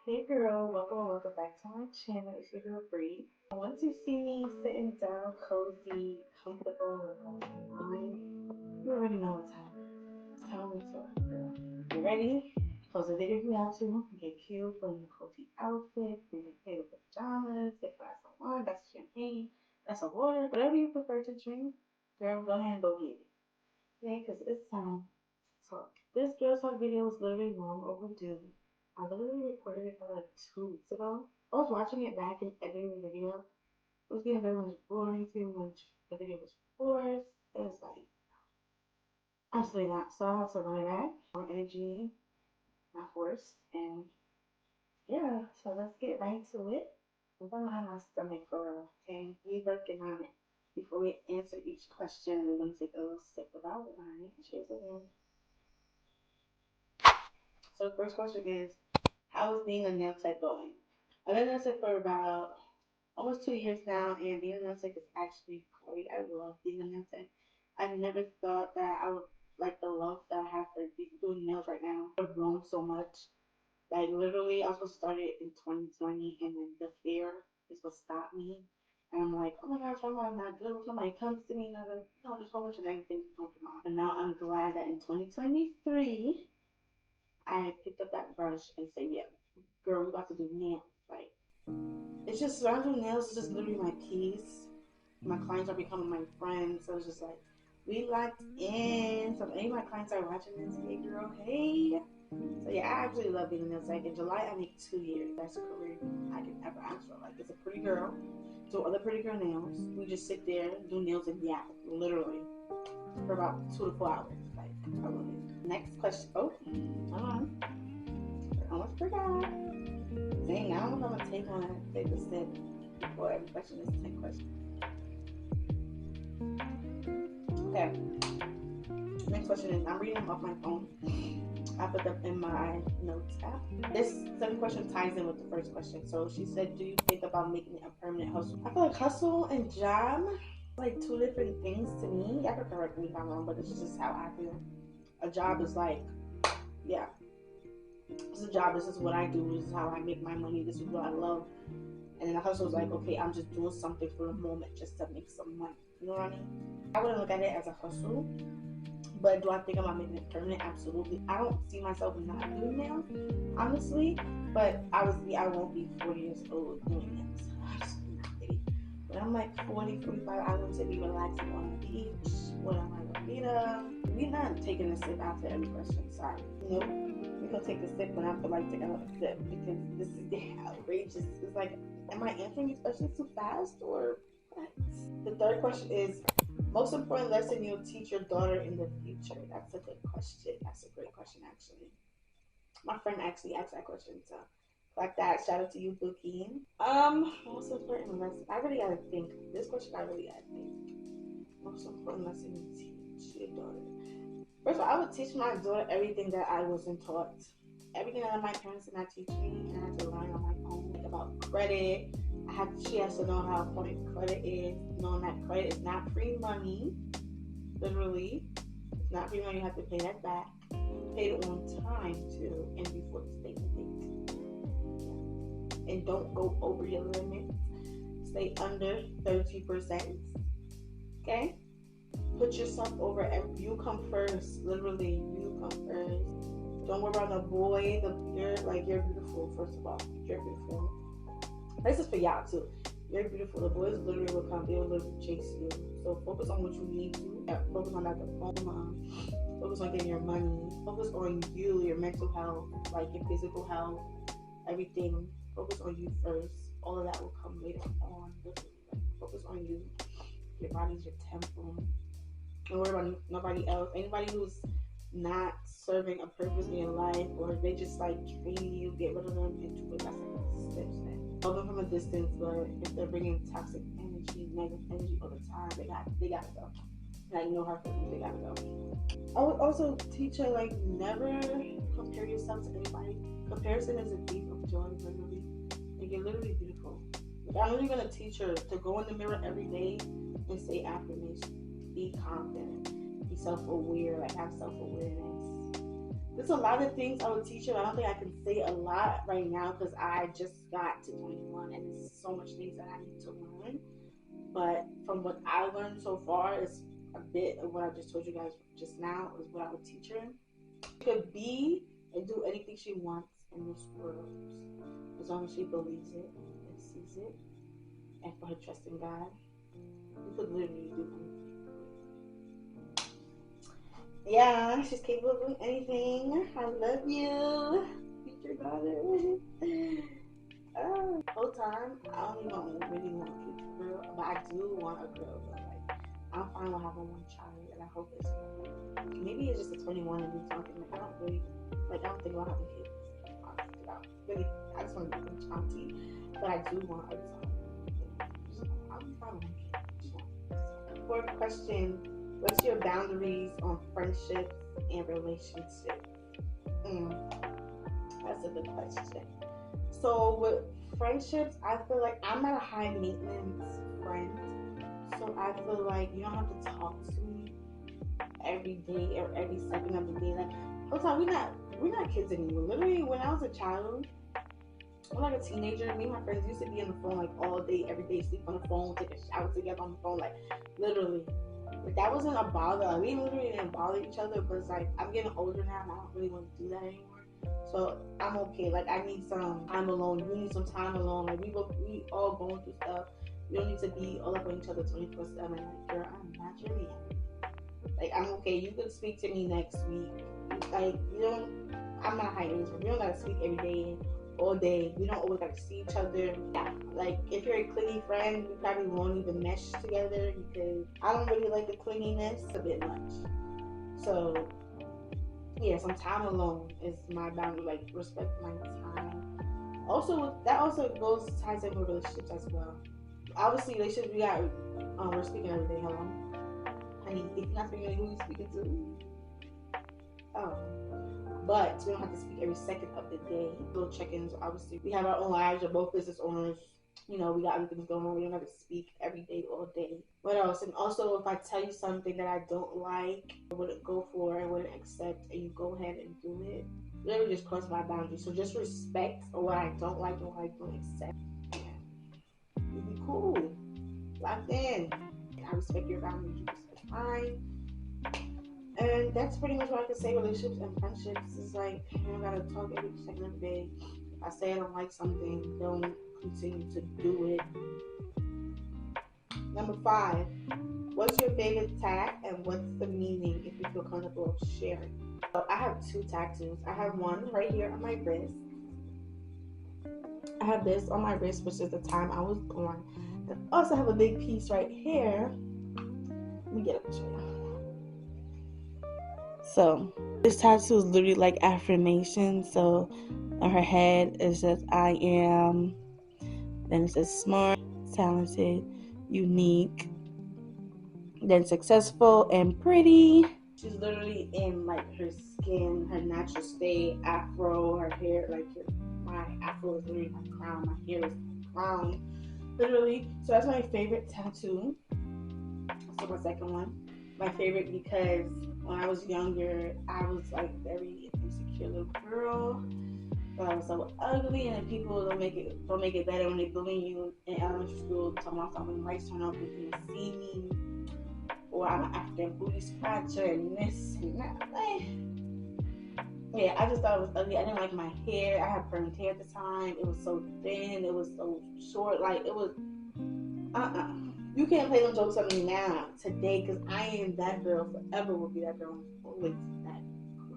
Hey girl, welcome back to my channel. It's your girl Bree. Once you see me sitting down, cozy, comfortable, relaxed, you already know what time it's on, girl. You ready? Close the video if you have to. Get cute, put in a cozy outfit, get your pajamas, get a glass of wine, that's champagne, that's a water, whatever you prefer to drink. Girl, go ahead and go get it. Okay, because it's time to talk. This girl talk video was literally long overdue. I literally recorded it like 2 weeks ago. I was watching it back and editing the video. It was getting very much boring, too much. The video was forced. It was like, absolutely not. So I had to run it back. More energy, not forced. And yeah, so let's get right to it. I'm gonna have my stomach for real, okay? We working on it. Before we answer each question, we're gonna take a little sip of our wine. Cheers again. So the first question is, how is being a nail tech going? I've been a nail tech for about almost 2 years now, and being a nail tech is actually great. I love being a nail tech. I never thought that I would like the love that I have for doing nails right now. I've grown so much. Like literally, I was supposed to start it in 2020, and then the fear is what stopped me. And I'm like, oh my gosh, I'm not good. When somebody comes to me, there's so much of anything going on. And now I'm glad that in 2023, I picked up that brush and said, yeah, girl, we about to do nails. Like, it's just, when I do nails, it's just literally my peace. My clients are becoming my friends. So it's just like, we locked in. So if any of my clients are watching this, hey girl, hey. So yeah, I absolutely love being a nail tech. In July, I make 2 years. That's a career I could ever ask for. Like, it's a pretty girl, do other pretty girl nails. We just sit there, do nails and yap, literally, for about 2 to 4 hours. Like, I love it. Next question. Oh, hold on. I almost forgot. Dang, I don't know if I'm gonna take a sip before every question is 10 questions. Okay. Next question is, I'm reading them off my phone. I put them in my notes app. This second question ties in with the first question. So she said, do you think about making it a permanent hustle? I feel like hustle and job like two different things to me. I could correct me if I'm wrong, but it's just how I feel. A job is like, yeah, it's a job. This is what I do. This is how I make my money. This is what I love. And then the hustle is like, okay, I'm just doing something for a moment just to make some money. You know what I mean? I wouldn't look at it as a hustle. But do I think about making it permanent? Absolutely. I don't see myself not doing nails, honestly. But obviously, I won't be 40 years old doing nails. When I'm like 40, 45, I want to be relaxing on the beach with a margarita. We're not taking a sip after every question. Sorry. Nope. We're going to take a sip when I feel like taking a sip because this is outrageous. It's like, am I answering these questions too fast or what? The third question is, most important lesson you'll teach your daughter in the future? That's a good question. That's a great question, actually. My friend actually asked that question, so like that. Shout out to you, Bookie. Most important lesson. I really gotta think. This question, I really gotta think. Most important lesson you teach your daughter. First of all, I would teach my daughter everything that I wasn't taught. Everything that my parents did not teach me, and I had to learn on my own. Like about credit. She has to know how important credit is, knowing that credit is not free money. Literally, it's not free money. You have to pay that back. Pay it on time too, and before the statement date. Yeah. And don't go over your limit. Stay under 30%. Okay. Put yourself over. You come first. Literally, you come first. Don't worry about the boy. You're beautiful. First of all, you're beautiful. This is for y'all too. You're beautiful. The boys literally will come. They will literally chase you. So focus on what you need to. Focus on that diploma. Focus on getting your money. Focus on you, your mental health, like your physical health, everything. Focus on you first. All of that will come later on. Focus on you. Your body's your temple. Don't worry about nobody else. Anybody who's not serving a purpose in your life, or they just like draining you, get rid of them and do it. That's like steps. Love them from a distance, but if they're bringing toxic energy, negative energy all the time, they gotta go. Like, you know how they gotta go. I would also teach her, like, never compare yourself to anybody. Comparison is a thief of joy, literally. Like, you're literally beautiful. Like, I'm really gonna teach her to go in the mirror every day and say affirmations. Be confident. Be self-aware. Like, have self-awareness. There's a lot of things I would teach him. I don't think I can say a lot right now because I just got to 21 and there's so much things that I need to learn. But from what I learned so far, is a bit of what I just told you guys just now is what I would teach her. She could be and do anything she wants in this world as long as she believes it and sees it, and for her trust in God. You could literally do anything. Yeah, she's capable of doing anything. I love you, future daughter. Whole time, I don't even really want a future girl, but I do want a girl. But like, I'm fine with having one child, and I hope it's maybe it's just a 21 and me talking. Like, I don't think about having kids. Honestly, I just want to be a auntie, but I do want a son. I'm fine with kids. Fourth question. What's your boundaries on friendships and relationships? That's a good question. So with friendships, I feel like I'm not a high maintenance friend. So I feel like you don't have to talk to me every day or every second of the day. Like, whole time we're not kids anymore. Literally, when I was a child, I'm like a teenager. Me and my friends used to be on the phone like all day, every day, sleep on the phone, take a shower together on the phone, like literally. Like, that wasn't a bother. Like, we literally didn't bother each other, but it's like I'm getting older now and I don't really want to do that anymore. So I'm okay. Like, I need some time alone. You need some time alone. Like, we all going through stuff. We don't need to be all up on each other 24/7. Like, girl, I'm not your man. Like, I'm okay. You can speak to me next week. Like, you don't. I'm not high maintenance. We don't gotta speak every day, all day. We don't always gotta see each other. Yeah. Like, if you're a clingy friend, we probably won't even mesh together because I don't really like the clinginess a bit much. So yeah, some time alone is my boundary. Like, respect my time. Also, that also ties in with relationships as well. Obviously, relationships we're speaking every day. Hello, honey. If you're not speaking, who are you speaking to? Oh. But we don't have to speak every second of the day. Little check-ins. Obviously, we have our own lives. We're both business owners. You know, we got other things going on. We don't have to speak every day, all day. What else? And also, if I tell you something that I don't like, I wouldn't go for, I wouldn't accept, and you go ahead and do it, you literally just cross my boundaries. So just respect what I don't like and what I don't accept. You'll be cool. Locked in. I respect your boundaries. You respect mine. And that's pretty much what I can say. Relationships and friendships is like, you don't gotta talk every second of the day. If I say I don't like something, don't continue to do it. Number 5, what's your favorite tag and what's the meaning if you feel comfortable sharing? So I have 2 tattoos. I have one right here on my wrist. I have this on my wrist, which is the time I was born. And I also have a big piece right here. Let me get it to you. So this tattoo is literally like affirmation. So on her head it says I am, then it says smart, talented, unique, then successful and pretty. She's literally in like her skin, her natural state, afro, her hair, like my afro is literally my crown, my hair is my crown, literally. So that's my favorite tattoo. So my second one, my favorite because when I was younger, I was like very insecure little girl. But I was so ugly, and then people don't make it better when they bully you in elementary school. Talking about something lights turn off, you can see me, or I'm an African booty scratcher and this and that. Yeah, I just thought it was ugly. I didn't like my hair. I had permed hair at the time. It was so thin. It was so short. Like, it was You can't play them jokes on me now, today, because I am that girl. Forever will be that girl. Always that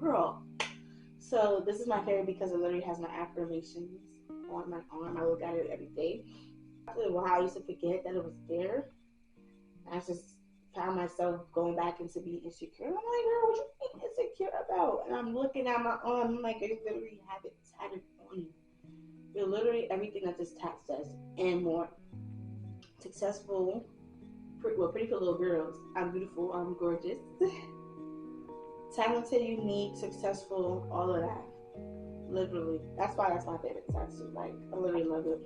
girl. So this is my favorite because it literally has my affirmations on my arm. I look at it every day. Wow, I used to forget that it was there. I just found myself going back into being insecure. I'm like, girl, what you being insecure about? And I'm looking at my arm. I'm like, I literally have it tatted on you. You're literally everything that this tat says and more. Successful, pretty for little girls. I'm beautiful. I'm gorgeous. Talented, unique, successful, all of that. Literally. That's why that's my favorite tattoo. Like, I literally love it.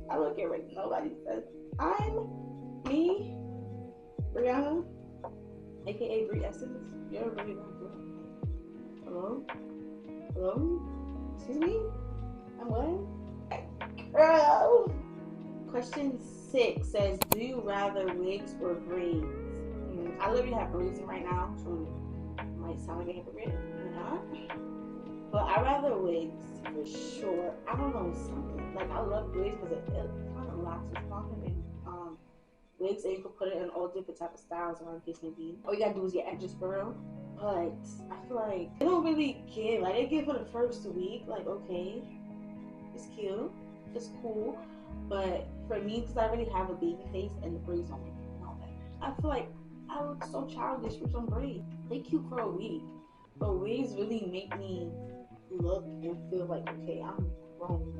I don't care what nobody says. I'm me, Brianna, aka Brii Essence. You're really good. Hello? Hello? Excuse me? I'm what? Girl! Question 6 says, do you rather wigs or braids? I literally have braids right now, so it might sound like a hypocrite. I'm not. But I rather wigs for sure. I don't know, something. Like, I love wigs because it kind of lasts longer than wigs, and you can put it in all different type of styles around case maybe. All you gotta do is get edges for real. But I feel like they don't really give. Like, they give for the first week. Like, okay, it's cute, it's cool. But for me, because I already have a baby face and the braids on me and all that, I feel like I look so childish with some braids. They cute for a week, but wigs really make me look and feel like, okay, I'm grown.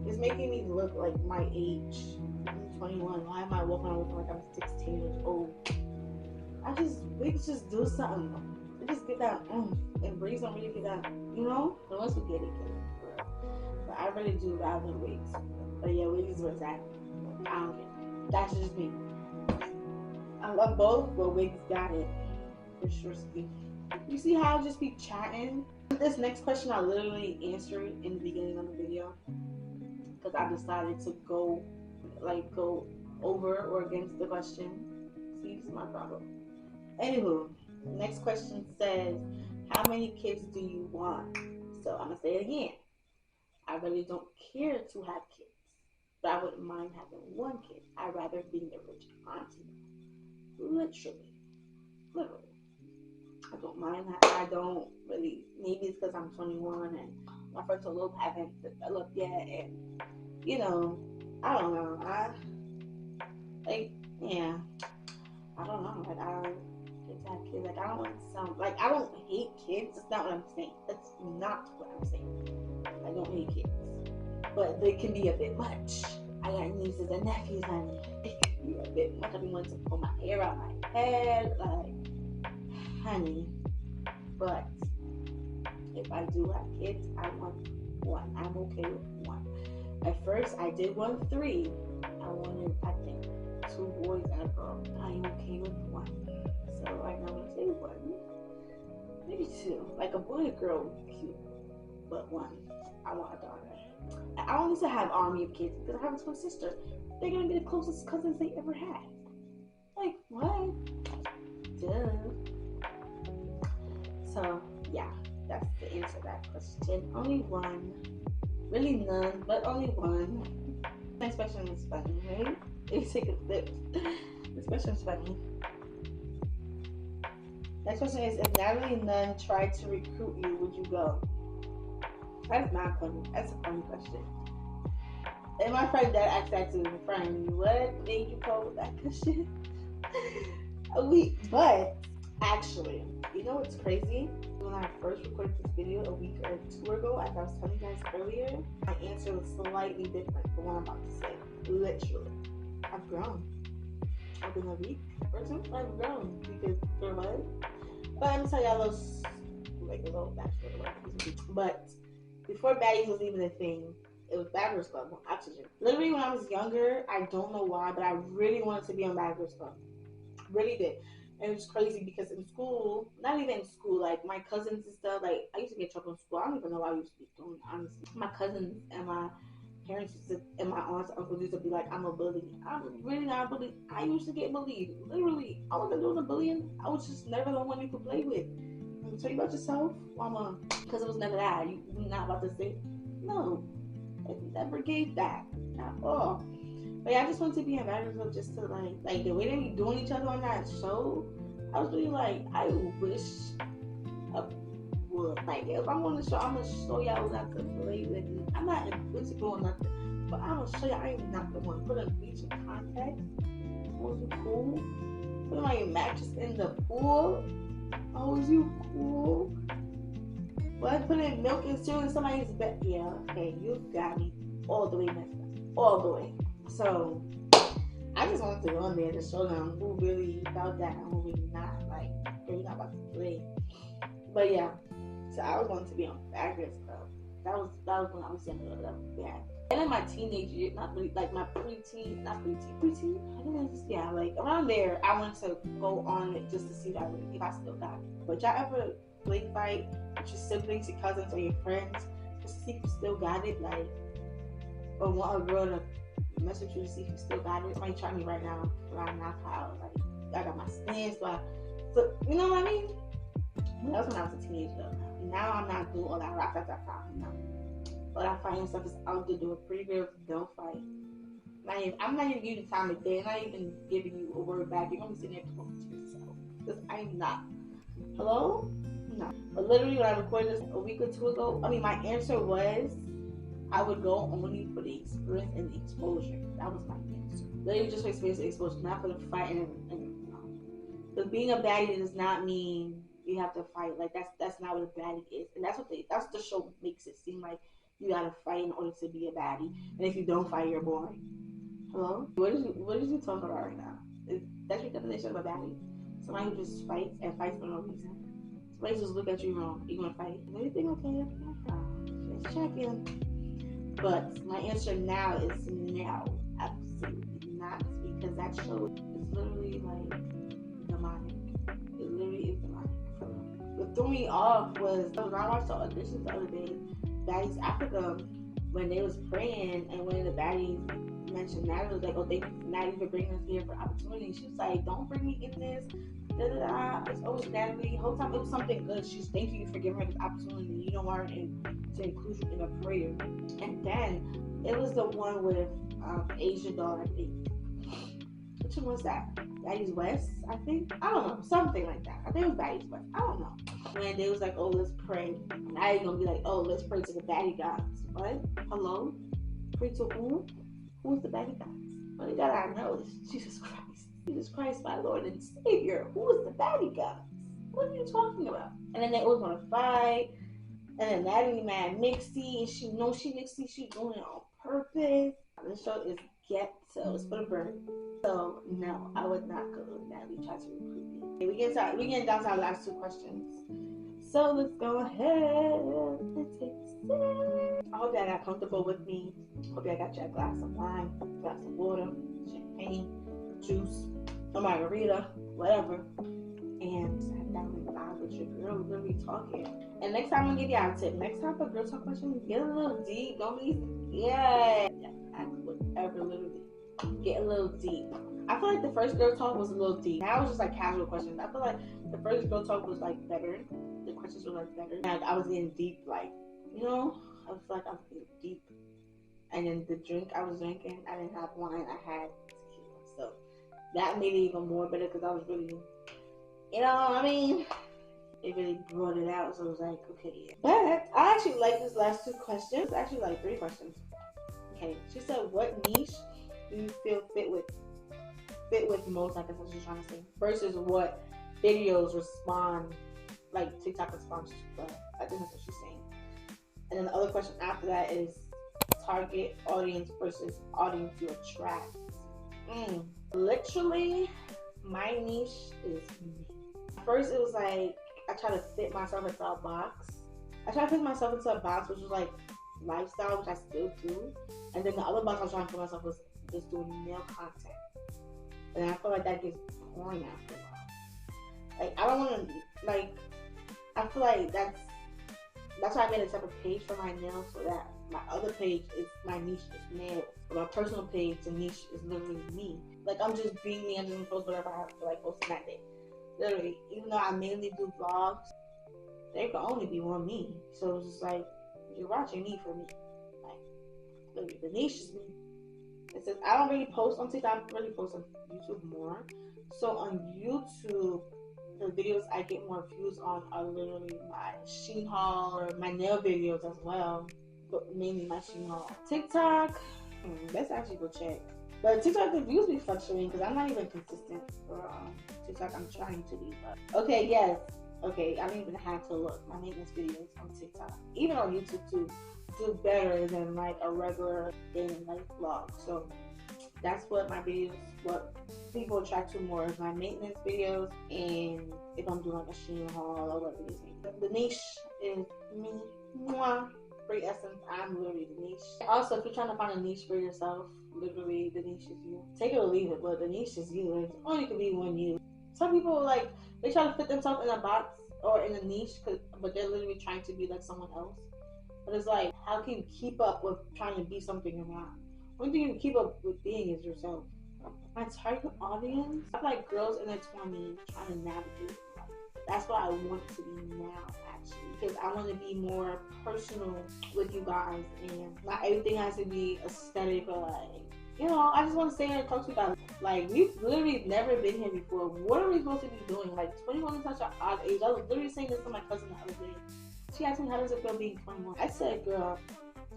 It's making me look like my age. I'm 21. Why am I walking around looking like I'm 16 years old? Wigs just do something. They just get that and braids don't really get that, you know? The ones who get it, for real. But I really do rather wigs. But yeah, wigs is where it's at. I don't care. That's just me. I love both, but wigs got it. For sure. You see how I just be chatting? This next question I literally answered in the beginning of the video. Because I decided to go over or against the question. See, this is my problem. Anywho, next question says, how many kids do you want? So I'm going to say it again. I really don't care to have kids, but I wouldn't mind having one kid. I'd rather be the rich auntie. Literally. I don't mind that. I don't really, maybe it's because I'm 21 and my frontal lobe haven't developed yet, and you know, I don't know. I don't know. Like, I don't get to have kids. Like, I don't want to sound like I don't hate kids. That's not what I'm saying. That's not what I'm saying. I don't hate kids, but they can be a bit much. I got nieces and nephews, honey. It can be a bit much. I be wanting to pull my hair out my head, like, honey. But if I do have kids, I want one. I'm okay with one. At first, I did want 3. I wanted, I think, 2 boys and a girl. I am okay with 1. So right now, I'm gonna say 1, maybe 2. Like, a boy and a girl would be cute, but 1. I want a daughter. I don't need to have an army of kids because I have a twin sister. They're gonna be the closest cousins they ever had. Like, what? Duh. So yeah, that's the answer to that question. Only 1. Really none, but only 1. Next question is funny, right? Let me take a sip. This question is funny. Next question is, if Natalie Nunn tried to recruit you, would you go? That's not funny. That's a funny question. And my friend dad asked that to his friend. What made you go with that question? But actually, you know what's crazy? When I first recorded this video a week or 2 ago, as I was telling you guys earlier, my answer was slightly different from what I'm about to say. Literally. I've grown. Within a week or 2, I've grown. Because for what? But I'm gonna tell y'all a little backstory. But before baddies was even a thing, it was Bad Girls Club on Oxygen. Literally, when I was younger, I don't know why, but I really wanted to be on Bad Girls Club. Really did. And it was crazy because in school, not even in school, like my cousins and stuff, like I used to get in trouble in school. I don't even know why I used to be doing it, honestly. My cousins and my parents and my aunts and uncles used to be like, I'm a bully. I'm really not a bully. I used to get bullied. Literally. I wasn't doing the bullying. I was just never the one you could play with. You tell you about yourself? Mama, because it was never that. You're not about to say, no. I never gave that at all. But yeah, I just wanted to be in Bad Girls Club just to like the way they be doing each other on that show. I was really like, I wish I would. Like, if I'm on the show, I'm gonna show y'all not to play with me. I'm not invincible or nothing, but I'm gonna show y'all I am not the one. Put a bleach in contact. Was you cool? Put my mattress in the pool. Oh, was you cool? What? Putting milk and cereal in somebody's bed? Yeah, okay, you got me all the way messed up, all the way. So I just wanted to go on there to show them who really felt that and who really not. Like, we're not about to play. But yeah, so I was wanting to be on Bad Girls Club. That was when I was younger. Yeah. And in my teenage years, not really, like my preteen. I think it was, like around there, I wanted to go on it just to see if I still got it. But y'all ever play fight with your siblings, your cousins, or your friends, just to see if you still got it, like, or want a girl to message you to see if you still got it. Somebody try me right now, around my house, like, I got my stance, so you know what I mean? That was when I was a teenager, though. Now I'm not doing all that rap, no. All that fighting stuff is out to do it. Pretty girls don't fight. I'm not even giving you the time of day. I'm not even giving you a word back. You're gonna be sitting there talking to yourself. Because I'm not. Hello? No. But literally when I recorded this a week or two ago, my answer was I would go only for the experience and the exposure. That was my answer. Literally just for experience and exposure, not for the fight and because being a baddie does not mean you have to fight. Like that's not what a baddie is. And that's the show makes it seem like you gotta fight in order to be a baddie. And if you don't fight, you're boring. Hello? What is you talking about right now? That's your definition of a baddie? Somebody who just fights and fights for no reason. Somebody just look at you wrong. You gonna fight? Everything okay? Just checking. But my answer now is no. Absolutely not. Because that show is literally like demonic. It literally is demonic. What threw me off was when I watched the auditions the other day, Baddies Africa, when they was praying and when the baddies mentioned Natalie, was like, oh, thank you for Natalie for bringing us here for opportunity. She was like, don't bring me in this. It's always Natalie. The whole time it was something good. She's thank you for giving her this opportunity. You don't want her to include you in a prayer. And then it was the one with Asian doll, I think. Which one was that? Baddies West, I think? I don't know. Something like that. I think it was Baddies West. I don't know. When they was like, oh, let's pray. And I ain't gonna be like, oh, let's pray to the baddie gods. What? Hello? Pray to who? Who's the baddie gods? Only God I know is Jesus Christ. Jesus Christ, my Lord and Savior. Who is the baddie gods? What are you talking about? And then they always want to fight. And then Natalie mad Mixie, and she knows she Mixie. She's doing it on purpose. This show is ghetto. It's for the bird. So no, I would not go with Natalie try to recruit me. Okay, we getting down to our last two questions. So let's go ahead and take a sip. I hope y'all got comfortable with me. Hope y'all got your glass of wine, glass of water, champagne, juice, a margarita, whatever. And sat down and vibe with your girl. We're gonna be talking. And next time I'm gonna give y'all a tip. Next time for girl talk questions, get a little deep. Don't be ask whatever, literally. Get a little deep. I feel like the first girl talk was a little deep. Now it's just like casual questions. I feel like the first girl talk was like better. The questions were like better. And I was getting deep, like, you know, I feel like I was getting deep. And then the drink I was drinking, I didn't have wine, I had tequila. So that made it even more better because I was really, you know what I mean? It really brought it out. So it was like, okay, yeah. But I actually like this last two questions. It's actually like 3 questions. Okay, she said, what niche do you feel fit with most? I guess that's what she's trying to say. Versus what videos respond, like TikTok responds to. But I think that's what she's saying. And then the other question after that is target audience versus audience you attract. Literally, my niche is me. First, it was like I try to fit myself into a box. Which was like lifestyle, which I still do. And then the other box I was trying to put myself was just doing nail content. And I feel like that gets boring after a while. Like, I don't want to, like, I feel like that's why I made a separate page for my nails, so that my other page is my niche is nails. But my personal page, the niche is literally me. Like, I'm just being me. I'm just going to post whatever I have to, like, post that day. Literally, even though I mainly do vlogs, there can only be one me. So it's just like, you're watching me for me. Like, literally, the niche is me. It says I don't really post on TikTok. I really post on YouTube more. So on YouTube, the videos I get more views on are literally my Shein haul or my nail videos as well, but mainly my Shein haul. TikTok, let's actually go check. But TikTok, the views be fluctuating because I'm not even consistent for TikTok. I'm trying to be, but okay, yes, okay. I don't even have to look. My maintenance videos on TikTok, even on YouTube too, do better than like a regular day in life vlog. So that's what my videos, what people attract to more is my maintenance videos, and if I'm doing like a Shein haul or whatever it is. The niche is me, brii.essence. I'm literally the niche. Also, if you're trying to find a niche for yourself, literally the niche is you. Take it or leave it, but the niche is you. It only could be one you. Some people like they try to fit themselves in a box, or in a niche, but they're literally trying to be like someone else. But it's like, how can you keep up with trying to be something you're not? One thing you can keep up with being is yourself. My target audience, I like girls in their 20s trying to navigate life. That's what I want to be now, actually, because I want to be more personal with you guys, and not everything has to be aesthetic or like, you know, I just want to stay here and talk to you guys. Like, we've literally never been here before. What are we supposed to be doing? Like, 21 is such an odd age. I was literally saying this to my cousin the other day. She asked me, how does it feel being 21? I said, girl,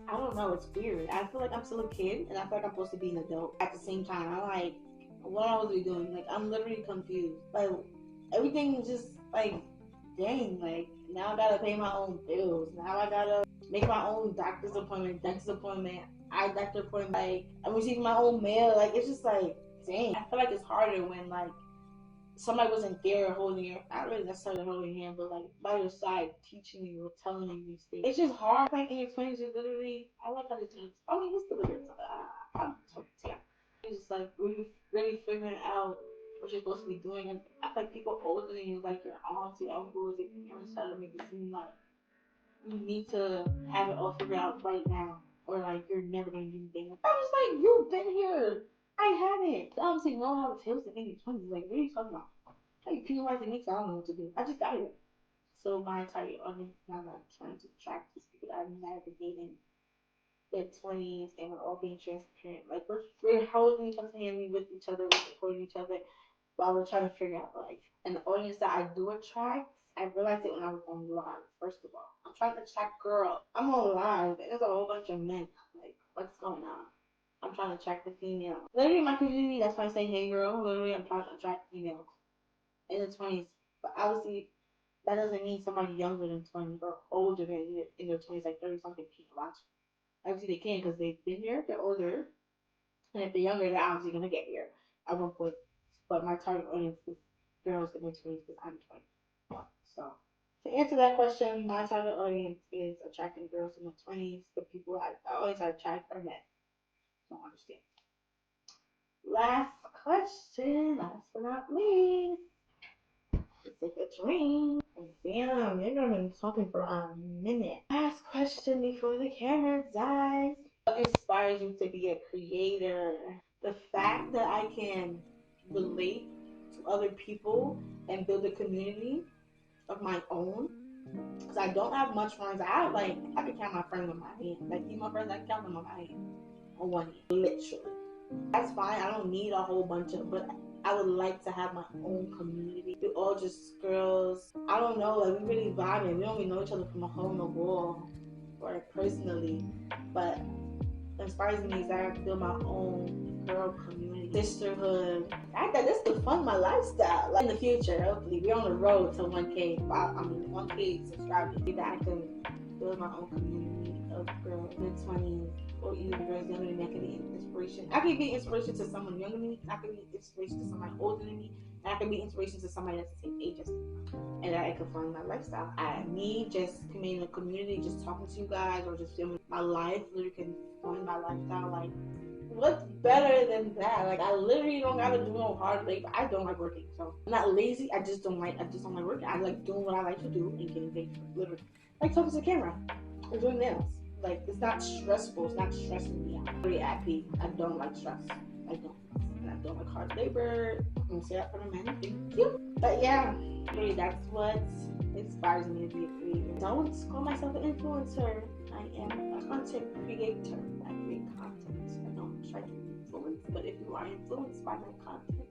I don't know. It's weird. I feel like I'm still a kid, and I feel like I'm supposed to be an adult at the same time. I'm like, what I was we doing? Like, I'm literally confused. Like, everything is just like, dang. Like, now I gotta pay my own bills. Now I gotta make my own doctor's appointment, dentist appointment, eye doctor appointment. Like, I'm receiving my own mail. Like, it's just like, dang. I feel like it's harder when like somebody wasn't there holding your, not really necessarily holding your hand, but like by your side, teaching you or telling you these things. It's just hard. Like in your 20s, you literally, I love how the teens. I mean, he's still a good. I'm yeah. It's just like really figuring out what you're supposed to be doing, and I feel like people older than you, like your aunts, your uncles, your parents, try to make it seem like you need to have it all figured out right now, or like you're never gonna do anything. I was like, you've been here. I haven't. I obviously know how it feels to be in your 20s. Like, what are you talking about? Like, penalizing me, so I don't know what to do. I just got here. So my target audience now that I'm trying to attract these people that I'm navigating their 20s, and we're all being transparent. Like, we're holding each other's hand with each other, we're supporting each other while we're trying to figure out life. And the audience that I do attract, I realized it when I was on live, first of all. I'm trying to attract girls. I'm on live, and there's a whole bunch of men. Like, what's going on? I'm trying to attract the female. Literally, my community, that's why I say, hey girl, literally, I'm trying to attract females in the 20s. But obviously, that doesn't mean somebody younger than 20 or older than in their 20s, like 30 something people watch. Obviously, they can because they've been here, they're older. And if they're younger, they're obviously going to get here at one point. But my target audience is girls in their 20s because I'm 20. So, to answer that question, my target audience is attracting girls in their 20s. The people I always attract are men. Don't understand. Last question, last but not least. Take a drink. Damn, you're gonna be talking for a minute. Last question before the camera dies. What inspires you to be a creator? The fact that I can relate to other people and build a community of my own. Because I don't have much friends. I can count my friends on my hand. Like, my friends, I can count them on my hand. On one hand. Literally. That's fine. I don't need a whole bunch of, but I would like to have my own community. We're all just girls. I don't know, like, we really vibing. We don't even know each other from a hole in the wall or personally. But what inspires me is that I build my own girl community, sisterhood. I think this could fund my lifestyle. Like, in the future, hopefully, we're on the road to 1K. 1K subscribers. That I can build my own community of girls in the 20s. Or even girls younger than me. I can be inspiration. I can be inspiration to someone younger than me. I can be inspiration to somebody older than me. And I can be inspiration to somebody that's the same age as me. And that I can find my lifestyle. Me just being in a community, just talking to you guys, or just filming my life, literally can find my lifestyle. Like, what's better than that? Like, I literally don't gotta do no hard labor. I don't like working, so I'm not lazy. I just don't like working. I like doing what I like to do and getting paid for it. Literally, like talking to the camera or doing nails. Like, it's not stressful. It's not stressing me out. I'm really happy. I don't like stress. I don't. And I don't like hard labor. I'm gonna say that for the men. Thank you. But yeah, really, that's what inspires me to be a creator. I don't call myself an influencer. I am a content creator. I create content. I don't try to influence. But if you are influenced by my content,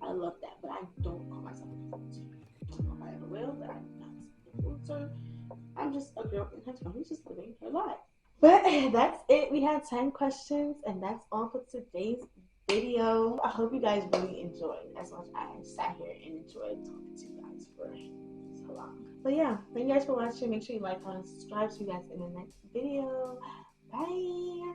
I love that. But I don't call myself an influencer. I don't know if I ever will, but I'm not an influencer. I'm just a girl in her 20s just living her life. But that's it. We had 10 questions, and that's all for today's video. I hope you guys really enjoyed as much as I sat here and enjoyed talking to you guys for so long. But yeah, thank you guys for watching. Make sure you like, comment, subscribe. See you guys in the next video. Bye.